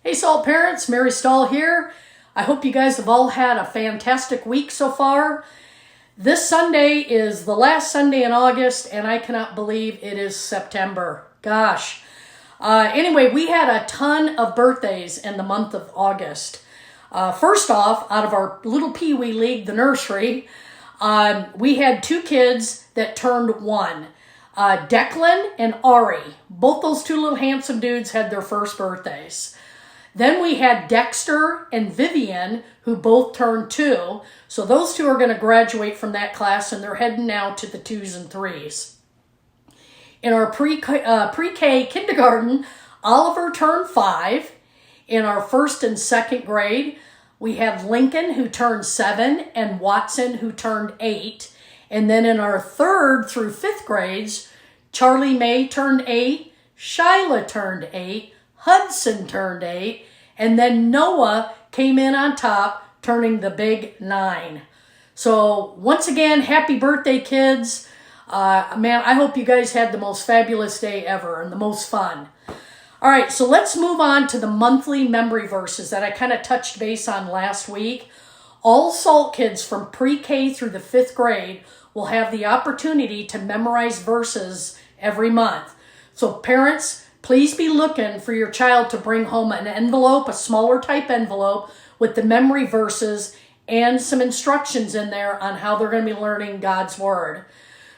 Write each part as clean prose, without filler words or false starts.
Hey Salt Parents, Mary Stahl here. I hope you guys have all had a fantastic week so far. This Sunday is the last Sunday in August, and I cannot believe it is September. Gosh. Anyway, we had a ton of birthdays in the month of August. First off, out of our little Pee-wee league, the nursery, we had two kids that turned one. Declan and Ari. Both those two little handsome dudes had their first birthdays. Then we had Dexter and Vivian, who both turned 2. So those two are going to graduate from that class, and they're heading now to the 2s and 3s. In our pre-K kindergarten, Oliver turned 5. In our 1st and 2nd grade, we had Lincoln, who turned 7, and Watson, who turned 8. And then in our 3rd through 5th grades, Charlie May turned 8, Shyla turned 8, Hudson turned 8, and then Noah came in on top, turning the big 9. So once again, happy birthday, kids. Man, I hope you guys had the most fabulous day ever and the most fun. All right, so let's move on to the monthly memory verses that I kind of touched base on last week. All SALT kids from pre-K through the 5th grade will have the opportunity to memorize verses every month. So parents, please be looking for your child to bring home an envelope, a smaller type envelope, with the memory verses and some instructions in there on how they're going to be learning God's Word.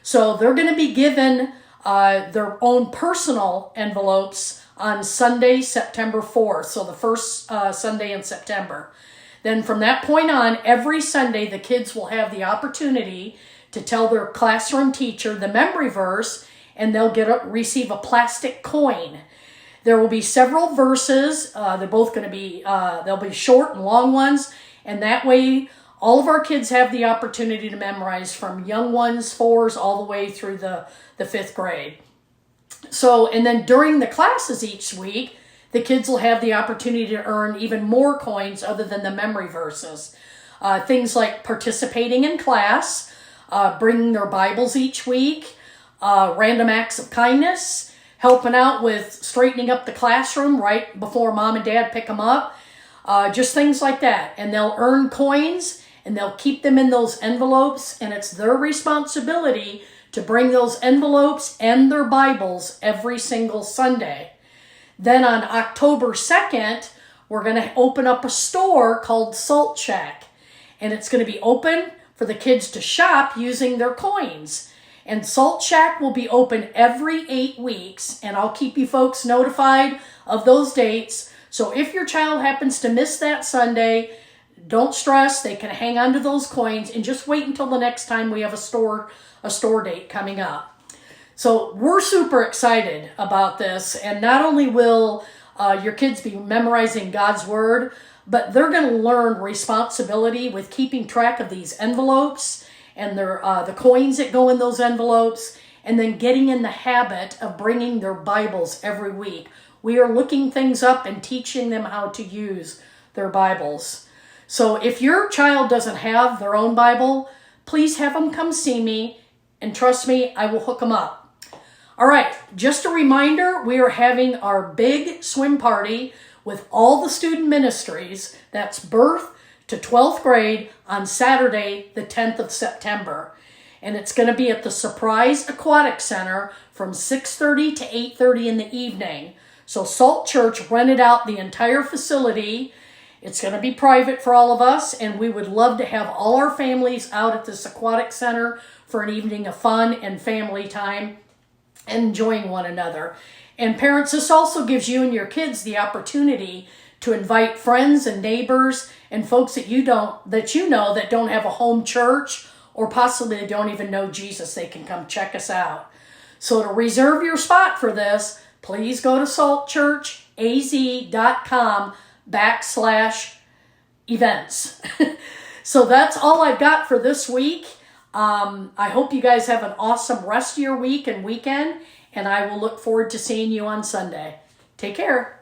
So they're going to be given their own personal envelopes on Sunday, September 4th, so the first Sunday in September. Then from that point on, every Sunday, the kids will have the opportunity to tell their classroom teacher the memory verse, and they'll receive a plastic coin. There will be several verses. They're both going to be, they'll be short and long ones, and that way all of our kids have the opportunity to memorize from young ones, 4s, all the way through the 5th grade. So, and then during the classes each week, the kids will have the opportunity to earn even more coins other than the memory verses. Things like participating in class, bringing their Bibles each week, random acts of kindness, helping out with straightening up the classroom right before mom and dad pick them up, just things like that. And they'll earn coins, and they'll keep them in those envelopes, and it's their responsibility to bring those envelopes and their Bibles every single Sunday. Then on October 2nd, we're going to open up a store called Salt Shack, and it's going to be open for the kids to shop using their coins. And Salt Shack will be open every 8 weeks, and I'll keep you folks notified of those dates. So if your child happens to miss that Sunday, don't stress. They can hang on to those coins and just wait until the next time we have a store date coming up. So we're super excited about this, and not only will your kids be memorizing God's Word, but they're going to learn responsibility with keeping track of these envelopes and the coins that go in those envelopes, and then getting in the habit of bringing their Bibles every week. We are looking things up and teaching them how to use their Bibles. So if your child doesn't have their own Bible, please have them come see me, and trust me, I will hook them up. All right, just a reminder, we are having our big swim party with all the student ministries. That's birth to 12th grade on Saturday, the 10th of September. And it's going to be at the Surprise Aquatic Center from 6:30 to 8:30 in the evening. So Salt Church rented out the entire facility. It's going to be private for all of us, and we would love to have all our families out at this aquatic center for an evening of fun and family time and enjoying one another. And parents, this also gives you and your kids the opportunity to invite friends and neighbors and folks that you know that don't have a home church, or possibly they don't even know Jesus. They can come check us out. So to reserve your spot for this, please go to saltchurchaz.com/events. So that's all I've got for this week. I hope you guys have an awesome rest of your week and weekend, and I will look forward to seeing you on Sunday. Take care.